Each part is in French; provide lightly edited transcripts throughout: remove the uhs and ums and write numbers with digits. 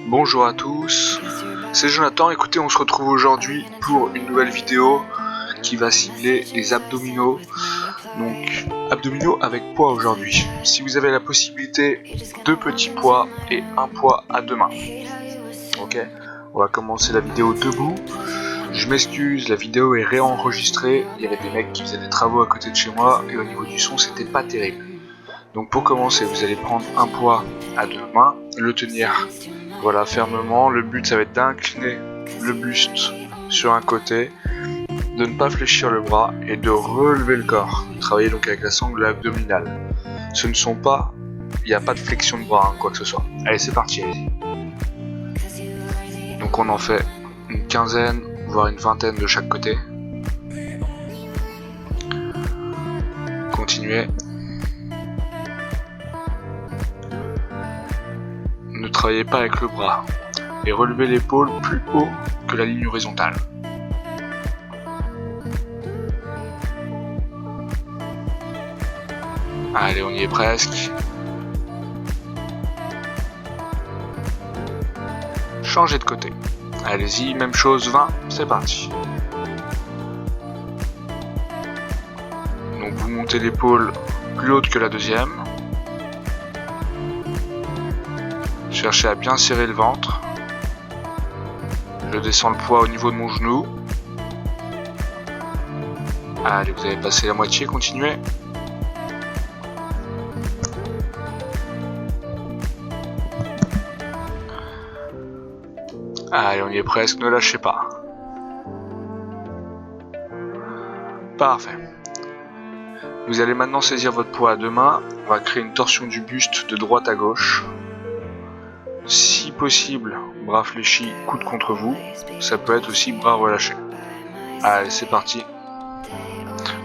Bonjour à tous, c'est Jonathan. Écoutez, on se retrouve aujourd'hui pour une nouvelle vidéo qui va cibler les abdominaux. Donc, abdominaux avec poids aujourd'hui. Si vous avez la possibilité, 2 petits poids et un poids à 2 mains. Ok, on va commencer la vidéo debout. Je m'excuse, la vidéo est réenregistrée. Il y avait des mecs qui faisaient des travaux à côté de chez moi et au niveau du son, c'était pas terrible. Donc pour commencer, vous allez prendre un poids à 2 mains, le tenir voilà fermement. Le but ça va être d'incliner le buste sur un côté, de ne pas fléchir le bras et de relever le corps. Travailler donc avec la sangle abdominale. Ce ne sont pas, il n'y a pas de flexion de bras, quoi que ce soit. Allez, c'est parti, allez-y. Donc on en fait une quinzaine, voire une vingtaine de chaque côté. Continuez. Ne travaillez pas avec le bras et relevez l'épaule plus haut que la ligne horizontale. Allez, on y est presque. Changez de côté. Allez-y, même chose, 20, c'est parti. Donc vous montez l'épaule plus haute que la deuxième. Cherchez à bien serrer le ventre. Je descends le poids au niveau de mon genou. Allez, vous avez passé la moitié, continuez. Allez, on y est presque, ne lâchez pas. Parfait. Vous allez maintenant saisir votre poids à 2 mains. On va créer une torsion du buste de droite à gauche. Si possible, bras fléchis, coude contre vous. Ça peut être aussi bras relâchés. Allez, c'est parti.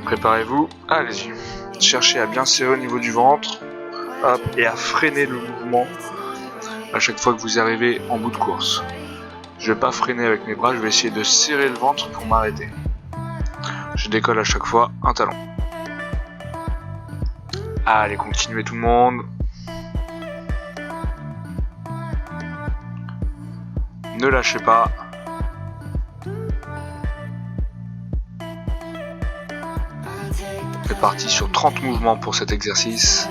Préparez-vous. Allez-y. Cherchez à bien serrer au niveau du ventre. Hop, et à freiner le mouvement à chaque fois que vous arrivez en bout de course. Je vais pas freiner avec mes bras, je vais essayer de serrer le ventre pour m'arrêter. Je décolle à chaque fois un talon. Allez, continuez tout le monde. Ne lâchez pas. C'est parti sur 30 mouvements pour cet exercice.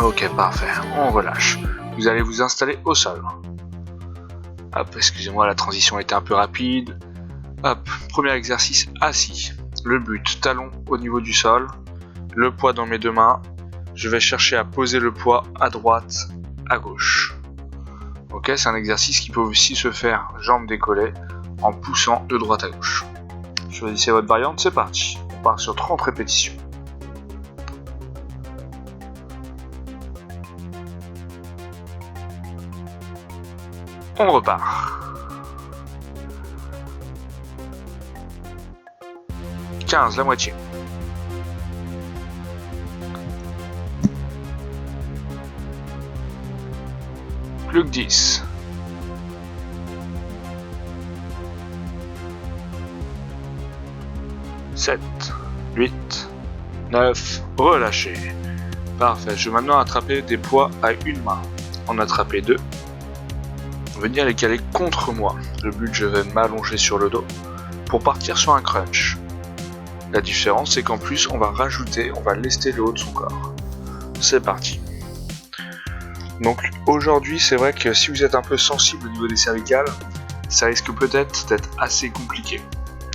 Ok, parfait. On relâche. Vous allez vous installer au sol. Hop, excusez-moi, la transition était un peu rapide. Hop, premier exercice assis. Le but, talon au niveau du sol. Le poids dans mes 2 mains. Je vais chercher à poser le poids à droite, à gauche. Ok, c'est un exercice qui peut aussi se faire jambes décollées en poussant de droite à gauche. Choisissez votre variante, c'est parti. On part sur 30 répétitions. On repart. 15, la moitié. Plus que 10. 7, 8, 9, relâchez. Parfait, je vais maintenant attraper des poids à une main. En attraper 2. Venir les caler contre moi. Le but, je vais m'allonger sur le dos pour partir sur un crunch. La différence, c'est qu'en plus, on va lester le haut de son corps. C'est parti. Donc aujourd'hui, c'est vrai que si vous êtes un peu sensible au niveau des cervicales, ça risque peut-être d'être assez compliqué.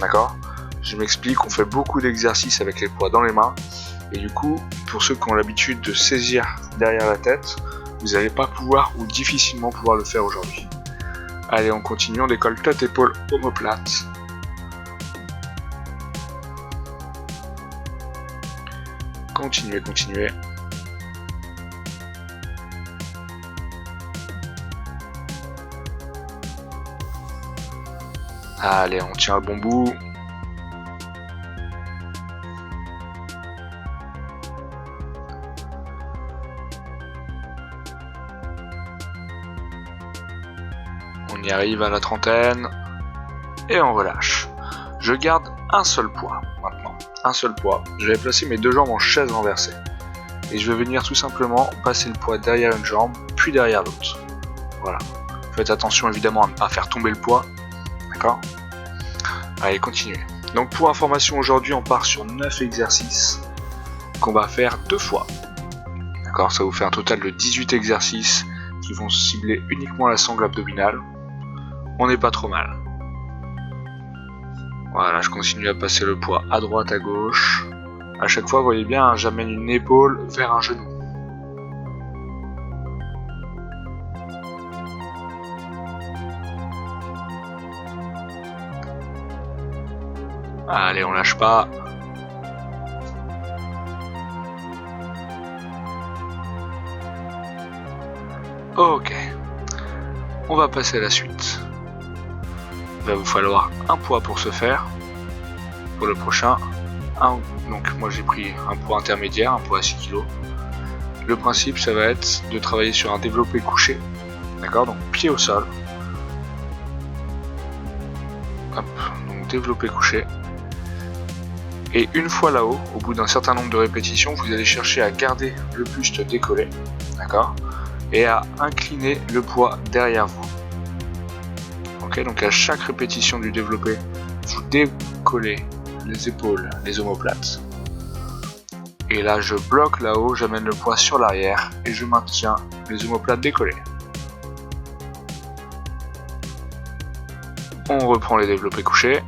D'accord ? Je m'explique, on fait beaucoup d'exercices avec les poids dans les mains. Et du coup, pour ceux qui ont l'habitude de saisir derrière la tête, vous n'allez pas pouvoir ou difficilement pouvoir le faire aujourd'hui. Allez, on continue, on décolle tête, épaule, omoplate. Continuez, continuez. Allez, on tient le bon bout. On y arrive à la trentaine. Et on relâche. Je garde un seul poids maintenant. Un seul poids. Je vais placer mes 2 jambes en chaise renversée. et je vais venir tout simplement passer le poids derrière une jambe, puis derrière l'autre. Voilà. Faites attention évidemment à ne pas faire tomber le poids. D'accord? Allez, continuez. Donc pour information, aujourd'hui on part sur 9 exercices qu'on va faire 2 fois. D'accord? Ça vous fait un total de 18 exercices qui vont cibler uniquement la sangle abdominale. On n'est pas trop mal. Voilà, je continue à passer le poids à droite, à gauche. À chaque fois, vous voyez bien, j'amène une épaule vers un genou. Allez, on lâche pas. Ok. On va passer à la suite. Il va vous falloir un poids pour ce faire. Pour le prochain, donc moi j'ai pris un poids intermédiaire, un poids à 6 kg. Le principe, ça va être de travailler sur un développé couché. D'accord? Donc pied au sol. Hop, donc développé couché. Et une fois là-haut, au bout d'un certain nombre de répétitions, vous allez chercher à garder le buste décollé, d'accord, et à incliner le poids derrière vous. Ok, donc à chaque répétition du développé, vous décollez les épaules, les omoplates. Et là, je bloque là-haut, j'amène le poids sur l'arrière et je maintiens les omoplates décollées. On reprend les développés couchés.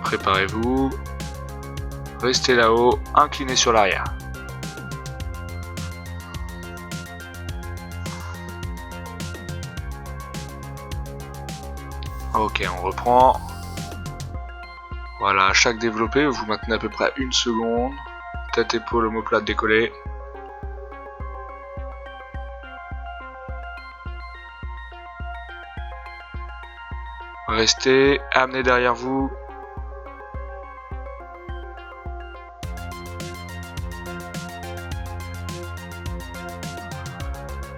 Préparez-vous, restez là-haut, inclinez sur l'arrière. Ok, on reprend. Voilà, à chaque développé, vous maintenez à peu près 1 seconde. Tête, épaule, omoplate décollée. Restez, amenez derrière vous.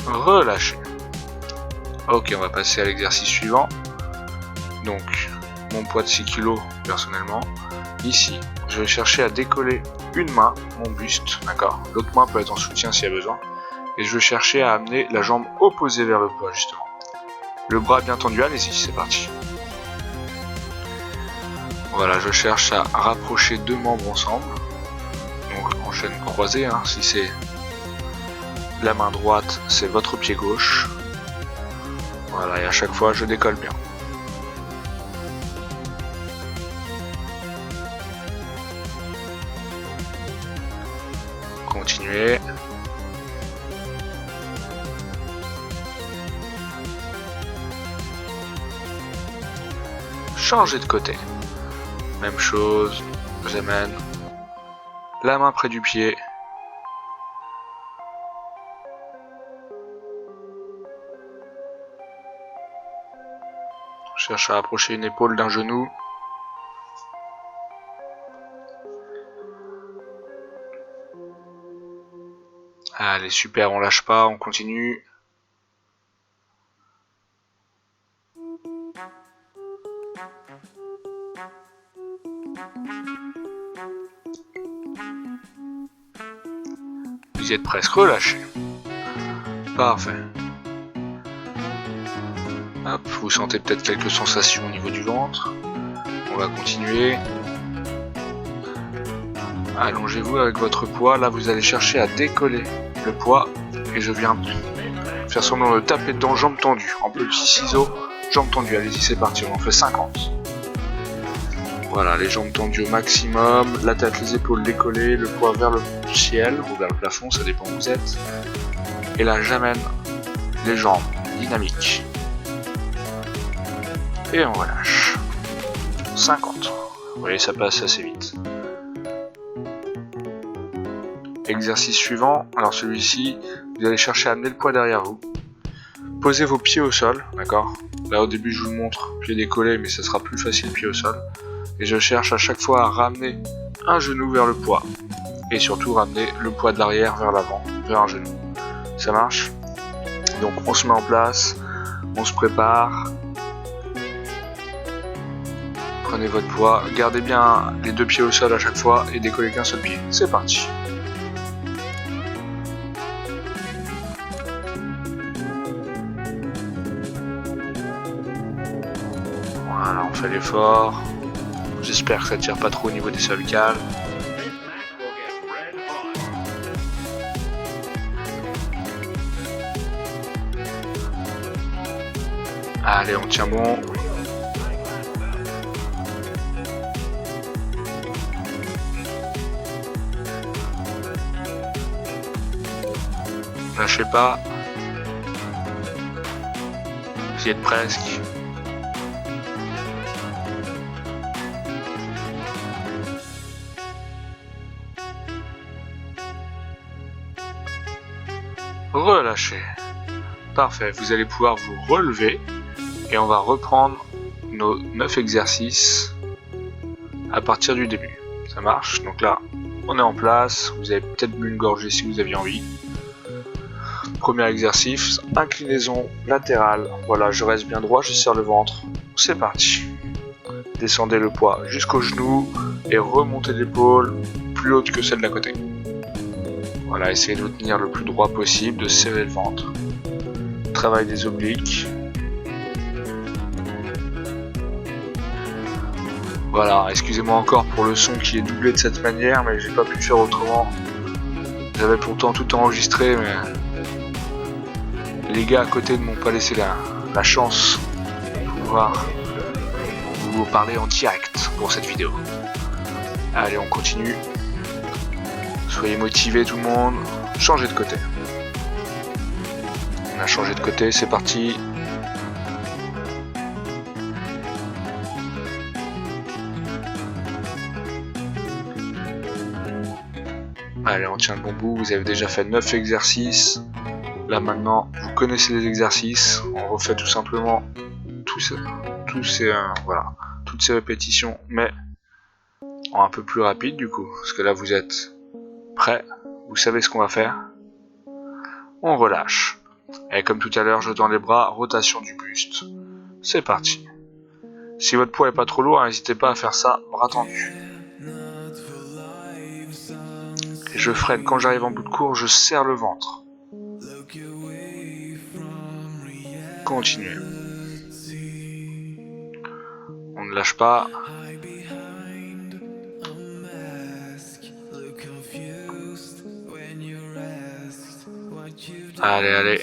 Relâchez. Ok, on va passer à l'exercice suivant. Donc, mon poids de 6 kg personnellement. Ici, je vais chercher à décoller une main, mon buste, d'accord. L'autre main peut être en soutien s'il y a besoin. Et je vais chercher à amener la jambe opposée vers le poids, justement. Le bras bien tendu, allez-y, c'est parti. Voilà, je cherche à rapprocher 2 membres ensemble. Donc, en chaîne croisée, hein, si c'est la main droite, c'est votre pied gauche. Voilà, et à chaque fois, je décolle bien. Continuez. Changez de côté. Même chose, j'amène la main près du pied. Je cherche à approcher une épaule d'un genou. Allez, super, on lâche pas, on continue. Vous êtes presque relâché. Parfait. Hop, vous sentez peut-être quelques sensations au niveau du ventre. On va continuer. Allongez-vous avec votre poids. Là, vous allez chercher à décoller le poids. Et je viens faire semblant de taper dedans, jambes tendues. En petit ciseau, jambes tendues. Allez-y, c'est parti. On en fait 50. Voilà, les jambes tendues au maximum. La tête, les épaules décollées. Le poids vers le ciel ou vers le plafond, ça dépend où vous êtes. Et là, j'amène les jambes dynamiques. Et on relâche. 50. Vous voyez, ça passe assez vite. Exercice suivant. Alors celui-ci, vous allez chercher à amener le poids derrière vous. Posez vos pieds au sol, d'accord. Là au début je vous le montre, pied décollé, mais ça sera plus facile pied au sol. Et je cherche à chaque fois à ramener un genou vers le poids. Et surtout ramener le poids de l'arrière vers l'avant, vers un genou. Ça marche? Donc on se met en place, on se prépare. Prenez votre poids, gardez bien les 2 pieds au sol à chaque fois et décollez qu'un seul pied. C'est parti. Voilà, on fait l'effort. J'espère que ça tire pas trop au niveau des cervicales. Allez, on tient bon. Lâchez pas. Vous y êtes presque. Relâchez. Parfait, vous allez pouvoir vous relever et on va reprendre nos 9 exercices à partir du début. Ça marche? Donc là, on est en place. Vous avez peut-être bu une gorgée si vous aviez envie. Premier exercice, inclinaison latérale. Voilà, je reste bien droit, je serre le ventre. C'est parti. Descendez le poids jusqu'au genou et remontez l'épaule plus haute que celle d'à côté. Voilà, essayez de vous tenir le plus droit possible, de serrer le ventre. Travail des obliques. Voilà, excusez-moi encore pour le son qui est doublé de cette manière, mais j'ai pas pu faire autrement. J'avais pourtant tout enregistré, mais les gars à côté ne m'ont pas laissé la chance de pouvoir vous parler en direct pour cette vidéo. Allez, on continue. Soyez motivés tout le monde. Changez de côté. On a changé de côté, c'est parti. Allez, on tient le bon bout. Vous avez déjà fait 9 exercices. Là maintenant, vous connaissez les exercices. On refait tout simplement toutes ces répétitions, mais en un peu plus rapide du coup. Parce que là, vous êtes prêts. Vous savez ce qu'on va faire. On relâche. Et comme tout à l'heure, je tends les bras, rotation du buste. C'est parti. Si votre poids est pas trop lourd, n'hésitez pas à faire ça, bras tendus. Et je freine. Quand j'arrive en bout de course, je serre le ventre. Continuez. On ne lâche pas. Allez, allez.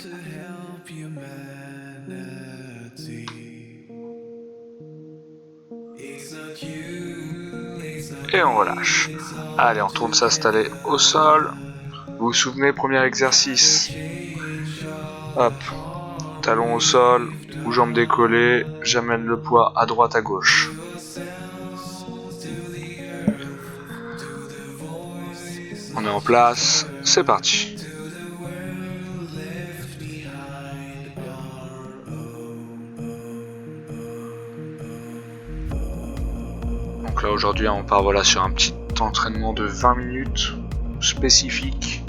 Et on relâche. Allez, on retourne s'installer au sol. Vous vous souvenez, premier exercice. Hop. Talon au sol, ou jambes décollées. J'amène le poids à droite, à gauche. On est en place. C'est parti. Donc là aujourd'hui on part sur un petit entraînement de 20 minutes spécifique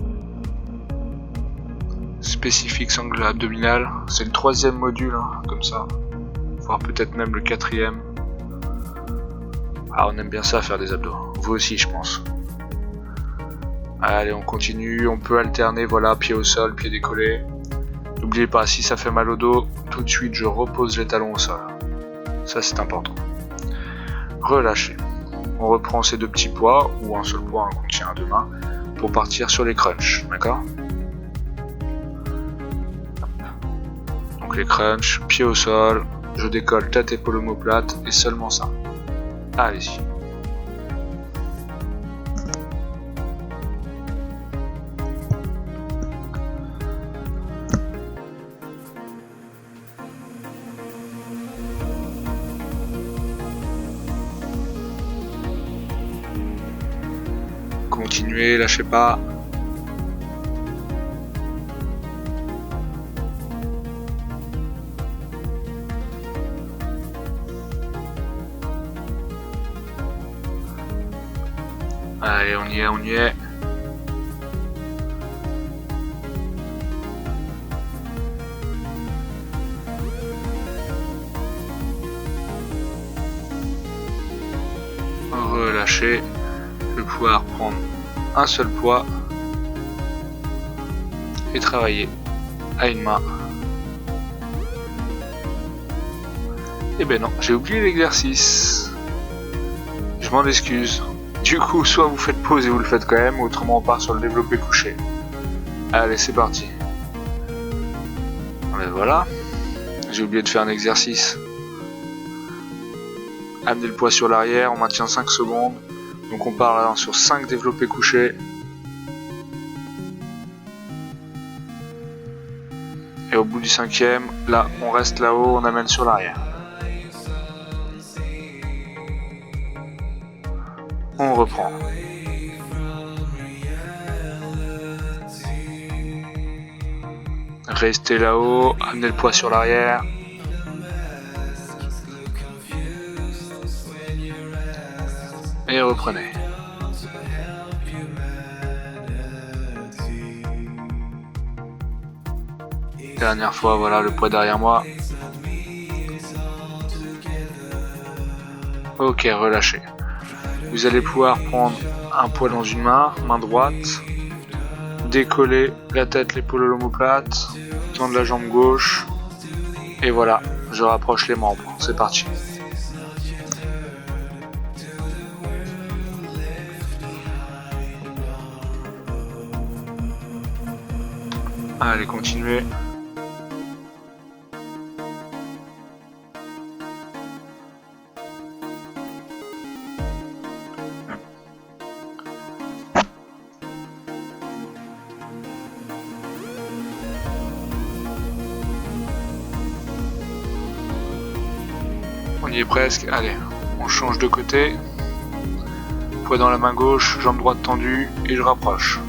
sangle abdominal. C'est le 3e module comme ça, voire peut-être même le 4e. Ah, on aime bien ça, faire des abdos, vous aussi je pense. Allez, on continue, on peut alterner, voilà, pied au sol, pied décollé. N'oubliez pas, si ça fait mal au dos, tout de suite je repose les talons au sol. Ça c'est important. Relâchez. On reprend ces 2 petits poids, ou un seul poids qu'on tient à 2 mains, pour partir sur les crunchs, d'accord? Donc les crunchs, pied au sol, je décolle tête, épaule, omoplate, et seulement ça. Allez-y. Continuez, lâchez pas. Allez, on y est, on y est. relâcher. Je vais pouvoir prendre un seul poids et travailler à une main. Et ben non, j'ai oublié l'exercice. Je m'en excuse. Du coup, soit vous faites pause et vous le faites quand même, autrement on part sur le développé couché. Allez, c'est parti. Ben voilà. J'ai oublié de faire un exercice. Amener le poids sur l'arrière, on maintient 5 secondes. Donc on part là sur 5 développés couchés. Et au bout du 5e, là, on reste là-haut, on amène sur l'arrière. On reprend. Restez là-haut, amenez le poids sur l'arrière. Et reprenez. Dernière fois, voilà le poids derrière moi. Ok, relâchez. Vous allez pouvoir prendre un poids dans une main, main droite, décoller la tête, l'épaule à l'omoplate, tendre la jambe gauche, et voilà, je rapproche les membres. C'est parti. Allez, continuez. On y est presque. Allez, on change de côté. Poids dans la main gauche, jambe droite tendue et je rapproche.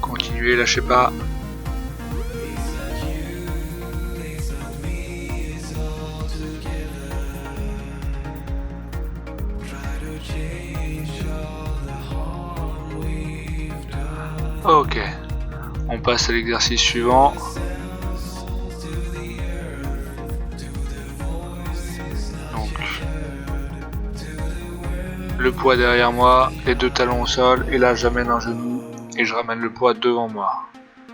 Continuez, lâchez pas. Ok, on passe à l'exercice suivant. Donc, le poids derrière moi, les 2 talons au sol, et là j'amène un genou et je ramène le poids devant moi.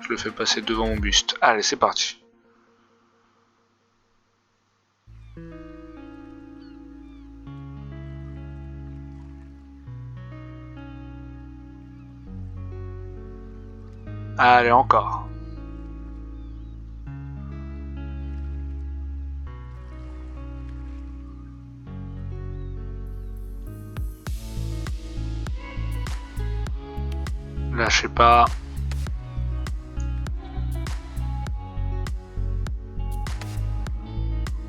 Je le fais passer devant mon buste. Allez, c'est parti. Allez, encore. Lâchez pas.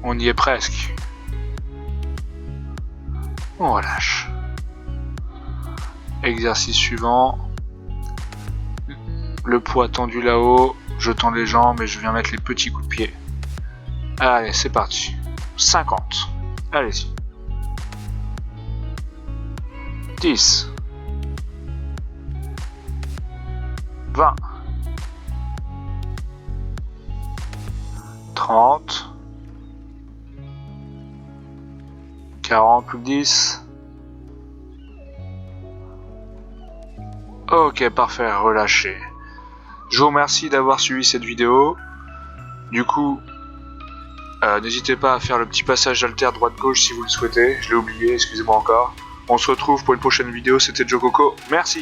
On y est presque. On relâche. Exercice suivant. Le poids tendu là-haut, je tends les jambes et je viens mettre les petits coups de pied. Allez, c'est parti. 50. Allez-y. 10. 20. 30. 40, plus que 10. Ok, parfait, relâchez. Je vous remercie d'avoir suivi cette vidéo. Du coup, n'hésitez pas à faire le petit passage haltère droite-gauche si vous le souhaitez. Je l'ai oublié, excusez-moi encore. On se retrouve pour une prochaine vidéo, c'était Joe Coco. Merci.